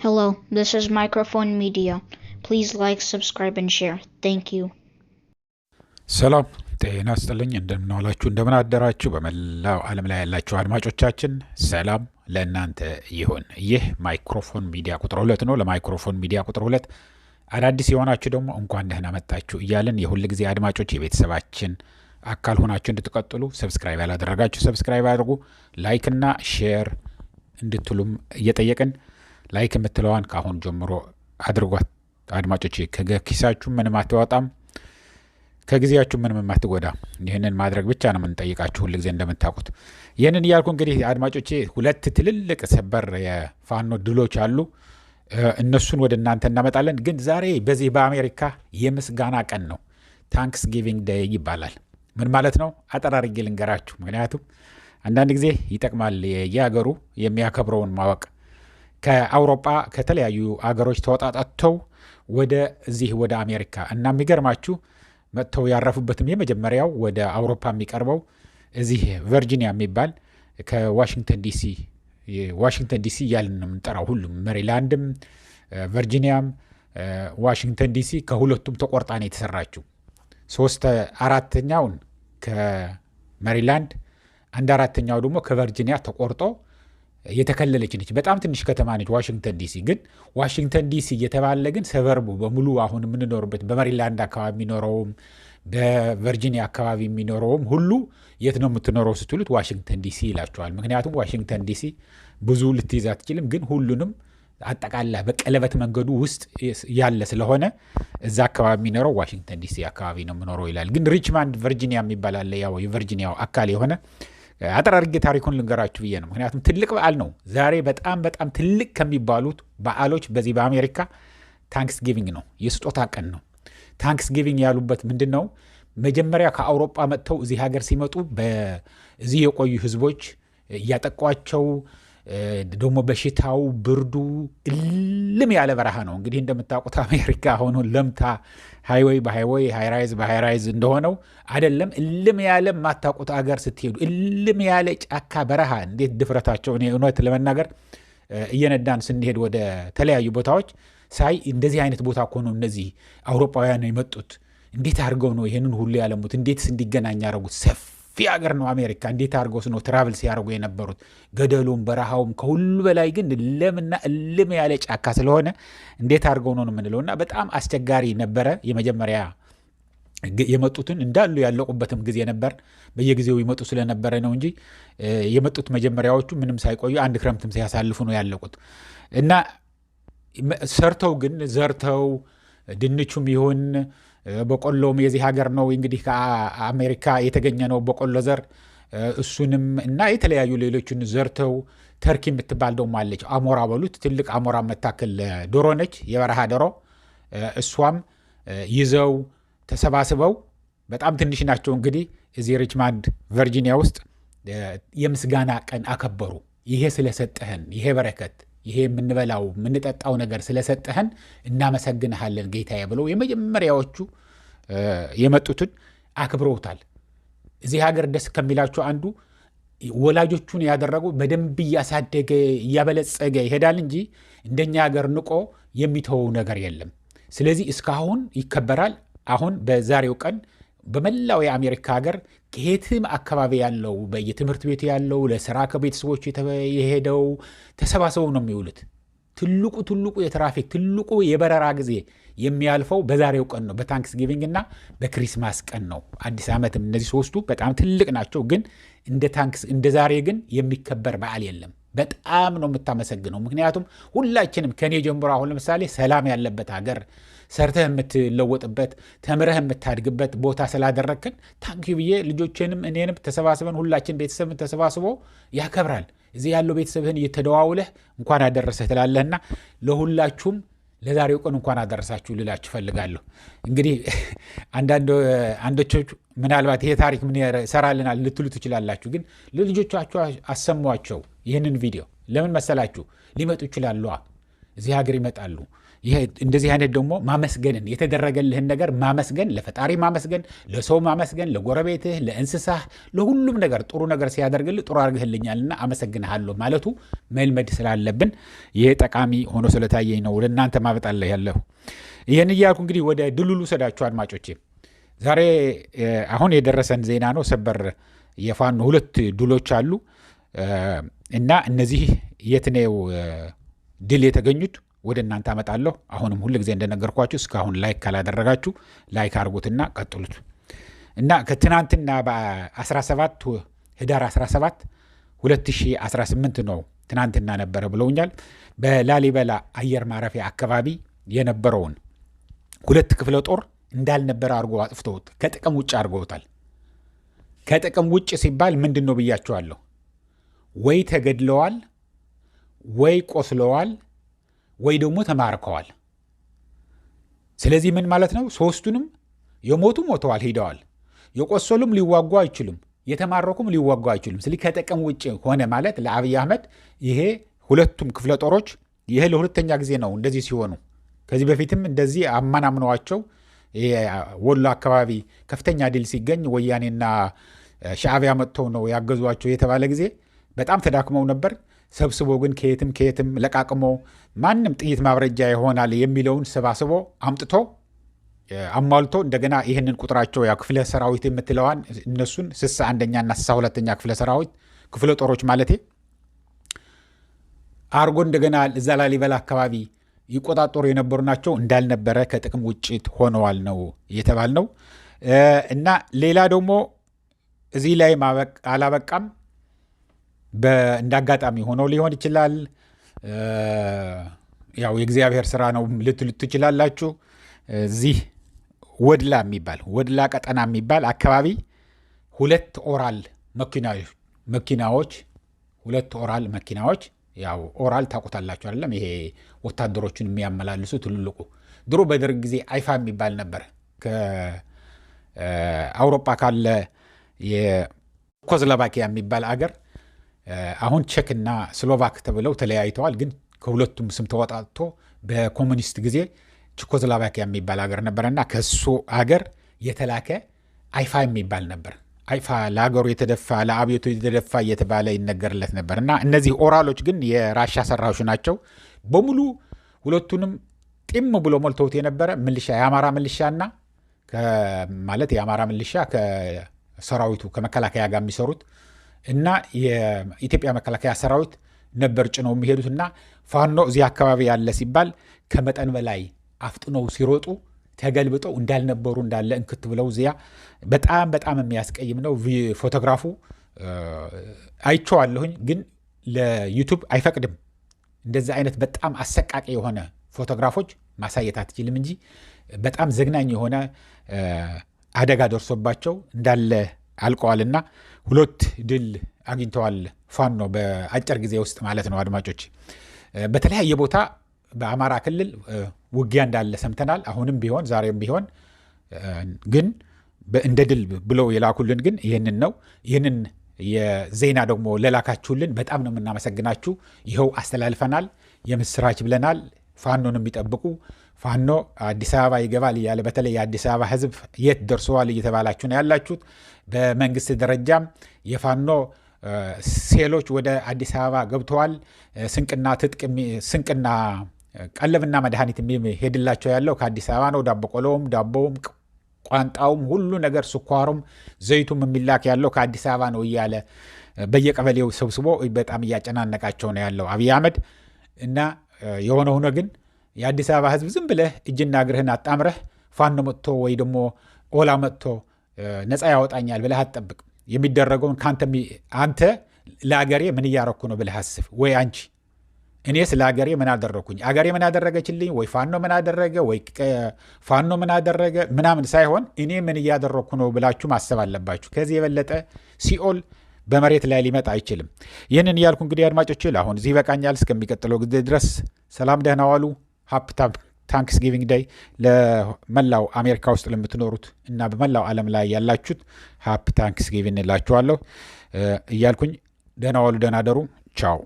Hello, this is Microphone Media. Please like, subscribe, and share. Thank you. ሰላም ጤና ይስጥልኝ። እንደምናዋላችሁ እንደምን አደራችሁ። በመላው ዓለም ላይ ያላችሁ አድማጮቻችን ሰላም ለእናንተ ይሁን። ይህ ማይክሮፎን ሚዲያ ቁጥር 2 ነው። ለማይክሮፎን ሚዲያ ቁጥር 2 አዳዲስ የሆናችሁ ደግሞ እንኳን ደህና መጣችሁ እያልን የሁል ጊዜ አድማጮች የቤተሰባችን አካል ሆናችሁ እንድትቀጥሉ ሰብስክራይብ ያላደረጋችሁ ሰብስክራይብ አድርጉ፣ ላይክና ሼር እንድትሉም እየጠየቅን ላይክ የምትለዋን ከአሁን ጀምሮ አድርጓት አድማጮች። ከኪሳችሁ ምንም አትወጣም፣ ከጊዜያችሁ ምንም የማትጎዳ። ይህንን ማድረግ ብቻ ነው የምንጠይቃችሁ ሁል ጊዜ እንደምታውቁት። ይህንን እያልኩ እንግዲህ አድማጮቼ ሁለት ትልልቅ ሰበር የፋኖ ድሎች አሉ። እነሱን ወደ እናንተ እናመጣለን። ግን ዛሬ በዚህ በአሜሪካ የምስጋና ቀን ነው። ታንክስ ጊቪንግ ዴይ ይባላል። ምን ማለት ነው? አጠራርጌ ልንገራችሁ። ምክንያቱም አንዳንድ ጊዜ ይጠቅማል የሀገሩ የሚያከብረውን ማወቅ። ከአውሮፓ ከተለያዩ አገሮች ተወጣጣተው ወደዚህ ወደ አሜሪካ እና የሚገርማችሁ መጥተው ያረፉበትም የመጀመሪያው ወደ አውሮፓ የሚቀርበው እዚህ ቨርጂኒያ የሚባል ከዋሽንግተን ዲሲ እያልን ነው የምንጠራው። ሁሉም ሜሪላንድም፣ ቨርጂኒያም፣ ዋሽንግተን ዲሲ ከሁለቱም ተቆርጣ ነው የተሰራችው። 3/4ኛውን ከሜሪላንድ 1/4ኛው ደግሞ ከቨርጂኒያ ተቆርጦ የተከለለች ነች። በጣም ትንሽ ከተማ ነች ዋሽንግተን ዲሲ። ግን ዋሽንግተን ዲሲ እየተባለ ግን ሰበርቡ በሙሉ አሁን የምንኖርበት በሜሪላንድ አካባቢ የሚኖረውም በቨርጂኒያ አካባቢ የሚኖረውም ሁሉ የት ነው የምትኖረው ስትሉት ዋሽንግተን ዲሲ ይላቸዋል። ምክንያቱም ዋሽንግተን ዲሲ ብዙ ልትይዝ አትችልም፣ ግን ሁሉንም አጠቃላ በቀለበት መንገዱ ውስጥ ያለ ስለሆነ እዛ አካባቢ የሚኖረው ዋሽንግተን ዲሲ አካባቢ ነው የምኖረው ይላል። ግን ሪችማንድ ቨርጂኒያ የሚባል አለ፣ ያው የቨርጂኒያው አካል የሆነ አጠራርጌ ታሪኩን ልንገራችሁ ብዬ ነው። ምክንያቱም ትልቅ በዓል ነው ዛሬ። በጣም በጣም ትልቅ ከሚባሉት በዓሎች በዚህ በአሜሪካ ታንክስ ጊቪንግ ነው፣ የስጦታ ቀን ነው። ታንክስ ጊቪንግ ያሉበት ምንድን ነው? መጀመሪያ ከአውሮፓ መጥተው እዚህ ሀገር ሲመጡ እዚህ የቆዩ ህዝቦች እያጠቋቸው ደግሞ በሽታው ብርዱ እልም ያለ በረሃ ነው። እንግዲህ እንደምታውቁት አሜሪካ ሆኖ ለምታ ሃይዌይ በሃይዌይ ሃይራይዝ በሃይራይዝ እንደሆነው አይደለም። እልም ያለ ማታውቁት አገር ስትሄዱ እልም ያለ ጫካ በረሃ እንዴት ድፍረታቸው! እኔ እውነት ለመናገር እየነዳን ስንሄድ ወደ ተለያዩ ቦታዎች ሳይ እንደዚህ አይነት ቦታ እኮ ነው እነዚህ አውሮፓውያን የመጡት። እንዴት አድርገው ነው ይህንን ሁሉ ያለሙት? እንዴትስ እንዲገናኝ ያደረጉት? ሰፊ ሀገር ነው አሜሪካ። እንዴት አድርገው ነው ትራቭል ሲያደርጉ የነበሩት? ገደሉም በረሃውም፣ ከሁሉ በላይ ግን ለምና እልም ያለ ጫካ ስለሆነ እንዴት አድርገው ነው የምንለው። እና በጣም አስቸጋሪ ነበረ። የመጀመሪያ የመጡትን እንዳሉ ያለቁበትም ጊዜ ነበር። በየጊዜው ይመጡ ስለነበረ ነው እንጂ የመጡት መጀመሪያዎቹ ምንም ሳይቆዩ አንድ ክረምትም ሲያሳልፉ ነው ያለቁት። እና ሰርተው ግን ዘርተው ድንቹም ይሁን በቆሎም የዚህ ሀገር ነው እንግዲህ ከአሜሪካ የተገኘ ነው በቆሎ ዘር። እሱንም እና የተለያዩ ሌሎችን ዘርተው ተርኪ የምትባል ደግሞ አለች፣ አሞራ በሉት፣ ትልቅ አሞራ መታከል ዶሮ ነች፣ የበረሃ ዶሮ። እሷም ይዘው ተሰባስበው በጣም ትንሽ ናቸው እንግዲህ እዚህ ሪችማንድ ቨርጂኒያ ውስጥ የምስጋና ቀን አከበሩ። ይሄ ስለሰጠህን ይሄ በረከት ይሄ የምንበላው የምንጠጣው ነገር ስለሰጠህን እናመሰግንሃለን ጌታዬ ብለው የመጀመሪያዎቹ የመጡትን አክብረውታል። እዚህ ሀገር ደስ ከሚላቸው አንዱ ወላጆቹን ያደረጉ በደንብ እያሳደገ እያበለጸገ ይሄዳል እንጂ እንደኛ ሀገር ንቆ የሚተወው ነገር የለም። ስለዚህ እስካሁን ይከበራል። አሁን በዛሬው ቀን በመላው የአሜሪካ ሀገር ከየትም አካባቢ ያለው በየትምህርት ቤቱ ያለው ለስራ ከቤተሰቦች የሄደው ተሰባስበው ነው የሚውሉት። ትልቁ የትራፊክ ትልቁ የበረራ ጊዜ የሚያልፈው በዛሬው ቀን ነው፣ በታንክስ ጊቪንግ እና በክሪስማስ ቀን ነው። አዲስ ዓመትም። እነዚህ ሶስቱ በጣም ትልቅ ናቸው። ግን እንደ ዛሬ ግን የሚከበር በዓል የለም። በጣም ነው የምታመሰግነው። ምክንያቱም ሁላችንም ከኔ ጀምሮ አሁን ለምሳሌ ሰላም ያለበት ሀገር ሰርተህ የምትለወጥበት ተምረህ የምታድግበት ቦታ ስላደረግክን ታንኪዩ ብዬ ልጆችንም እኔንም ተሰባስበን ሁላችን ቤተሰብን ተሰባስቦ ያከብራል። እዚህ ያለው ቤተሰብህን እየተደዋውለህ እንኳን አደረሰህ ትላለህና ለሁላችሁም ለዛሬው ቀን እንኳን አደረሳችሁ ልላችሁ ፈልጋለሁ። እንግዲህ አንዶቹ ምናልባት ይሄ ታሪክ ምን ይሰራልናል ልትሉ ትችላላችሁ። ግን ለልጆቻችሁ አሰሟቸው ይህንን ቪዲዮ። ለምን መሰላችሁ? ሊመጡ ይችላሉ፣ እዚህ ሀገር ይመጣሉ። ይሄ እንደዚህ አይነት ደግሞ ማመስገንን የተደረገልህን ነገር ማመስገን፣ ለፈጣሪ ማመስገን፣ ለሰው ማመስገን፣ ለጎረቤትህ፣ ለእንስሳህ፣ ለሁሉም ነገር ጥሩ ነገር ሲያደርግልህ ጥሩ አድርግህልኛልና አመሰግንሃለሁ ማለቱ መልመድ ስላለብን ይሄ ጠቃሚ ሆኖ ስለታየኝ ነው ወደ እናንተ ማበጣለሁ ያለሁ። ይህን እያልኩ እንግዲህ ወደ ድሉሉ ሰዳችሁ አድማጮቼ፣ ዛሬ አሁን የደረሰን ዜና ነው። ሰበር የፋኖ 2 ድሎች አሉ እና እነዚህ የት ነው ድል የተገኙት ወደ እናንተ አመጣለሁ። አሁንም ሁሉ ጊዜ እንደነገርኳችሁ እስካሁን ላይክ ካላደረጋችሁ ላይክ አድርጉትና ቀጥሉት እና ከትናንትና በ17 ህዳር 17 2018 ነው ትናንትና ነበረ ብለውኛል። በላሊበላ አየር ማረፊያ አካባቢ የነበረውን 2 ክፍለ ጦር እንዳልነበረ አድርጎ አጥፍተውት ከጥቅም ውጭ አድርገውታል። ከጥቅም ውጭ ሲባል ምንድን ነው ብያቸዋለሁ። ወይ ተገድለዋል፣ ወይ ቆስለዋል፣ ወይ ደግሞ ተማርከዋል። ስለዚህ ምን ማለት ነው? 3ቱንም የሞቱ ሞተዋል፣ ሄደዋል። የቆሰሉም ሊዋጉ አይችሉም፣ የተማረኩም ሊዋጉ አይችሉም። ስለዚህ ከጥቅም ውጭ ሆነ ማለት ለአብይ አህመድ ይሄ 2ቱም ክፍለ ጦሮች ይሄ ለሁለተኛ ጊዜ ነው እንደዚህ ሲሆኑ። ከዚህ በፊትም እንደዚህ አማናምነዋቸው ወሎ አካባቢ ከፍተኛ ድል ሲገኝ ወያኔና ሻዕቢያ መጥተው ነው ያገዟቸው የተባለ ጊዜ በጣም ተዳክመው ነበር። ሰብስቦ ግን ከየትም ለቃቅሞ ማንም ጥይት ማብረጃ ይሆናል የሚለውን ሰባስቦ አምጥቶ አሟልቶ እንደገና ይህንን ቁጥራቸው ያው ክፍለ ሰራዊት የምትለዋን እነሱን 61ኛና 62ኛ ክፍለ ሰራዊት ክፍለ ጦሮች ማለቴ አርጎ እንደገና እዛ ላሊበላ አካባቢ ይቆጣጠሩ የነበሩ ናቸው። እንዳልነበረ ከጥቅም ውጭ ሆነዋል ነው የተባል ነው። እና ሌላ ደግሞ እዚህ ላይ አላበቃም። እንዳጋጣሚ ሆኖ ሊሆን ይችላል። ያው የእግዚአብሔር ስራ ነው ልትሉ ትችላላችሁ። እዚህ ወድላ ቀጠና የሚባል አካባቢ 2 ኦራል መኪናዎች ያው ኦራል ታውቁታላችሁ አይደለም? ይሄ ወታደሮችን የሚያመላልሱ ትልልቁ ድሮ በደርግ ጊዜ አይፋ የሚባል ነበር። ከአውሮፓ ካለ የቼኮስሎቫኪያ የሚባል አገር አሁን ቼክና ስሎቫክ ተብለው ተለያይተዋል። ግን ከሁለቱም ስም ተወጣጥቶ በኮሙኒስት ጊዜ ቼኮስሎቫኪያ የሚባል አገር ነበረና ከሱ አገር የተላከ አይፋ የሚባል ነበር። አይፋ ለሀገሩ የተደፋ ለአብዮቱ የተደፋ እየተባለ ይነገርለት ነበር። እና እነዚህ ኦራሎች ግን የራሻ ሰራሽ ናቸው በሙሉ። ሁለቱንም ጢም ብሎ ሞልተውት የነበረ ሚሊሻ የአማራ ሚሊሻና ማለት የአማራ ሚሊሻ ከሰራዊቱ ከመከላከያ ጋር የሚሰሩት እና የኢትዮጵያ መከላከያ ሰራዊት ነበር ጭነው የሚሄዱት። እና ፋኖ እዚህ አካባቢ ያለ ሲባል ከመጠን በላይ አፍጥነው ሲሮጡ ተገልብጠው እንዳልነበሩ እንዳለ እንክት ብለው እዚያ በጣም የሚያስቀይም ነው። ፎቶግራፉ አይቼዋለሁኝ፣ ግን ለዩቱብ አይፈቅድም። እንደዚህ አይነት በጣም አሰቃቂ የሆነ ፎቶግራፎች ማሳየት አትችልም እንጂ በጣም ዘግናኝ የሆነ አደጋ ደርሶባቸው እንዳለ አልቀዋልና 2 ድል አግኝተዋል ፋኖ በአጭር ጊዜ ውስጥ ማለት ነው። አድማጮች በተለያየ ቦታ በአማራ ክልል ውጊያ እንዳለ ሰምተናል። አሁንም ቢሆን ዛሬም ቢሆን ግን እንደ ድል ብለው የላኩልን ግን ይህንን ነው። ይህንን የዜና ደግሞ ለላካችሁልን በጣም ነው የምናመሰግናችሁ። ይኸው አስተላልፈናል፣ የምስራች ብለናል። ፋኖን የሚጠብቁ ፋኖ አዲስ አበባ ይገባል እያለ በተለይ የአዲስ አበባ ሕዝብ የት ደርሰዋል እየተባላችሁ ነው ያላችሁት። በመንግስት ደረጃም የፋኖ ሴሎች ወደ አዲስ አበባ ገብተዋል። ስንቅና ቀለብና መድኃኒት የሚሄድላቸው ያለው ከአዲስ አበባ ነው። ዳቦ ቆሎውም፣ ዳቦውም፣ ቋንጣውም ሁሉ ነገር ስኳሩም፣ ዘይቱም የሚላክ ያለው ከአዲስ አበባ ነው እያለ በየቀበሌው ሰብስቦ በጣም እያጨናነቃቸው ነው ያለው አብይ አህመድ። እና የሆነ ሆኖ ግን የአዲስ አበባ ህዝብ ዝም ብለህ እጅና እግርህን አጣምረህ ፋኖ መጥቶ ወይ ደግሞ ኦላ መጥቶ ነፃ ያወጣኛል ብለህ አትጠብቅ። የሚደረገውን አንተ ለአገሬ ምን እያረኩ ነው ብለህ አስብ። ወይ አንቺ እኔስ ለአገሬ ምን አደረኩኝ፣ አገሬ ምን አደረገችልኝ፣ ወይ ፋኖ ምን አደረገ፣ ወይ ፋኖ ምን አደረገ ምናምን ሳይሆን እኔ ምን እያደረኩ ነው ብላችሁ ማሰብ አለባችሁ። ከዚህ የበለጠ ሲኦል በመሬት ላይ ሊመጣ አይችልም። ይህንን እያልኩ እንግዲህ አድማጮች ለአሁን እዚህ ይበቃኛል። እስከሚቀጥለው ጊዜ ድረስ ሰላም፣ ደህና ዋሉ። ታንክስ ጊቪንግ ዴይ ለመላው አሜሪካ ውስጥ ለምትኖሩት እና በመላው ዓለም ላይ ያላችሁት ሃፕ ታንክስ ጊቪንግ እላችኋለሁ እያልኩኝ ደህና ዋሉ፣ ደህና ደሩ። ቻው።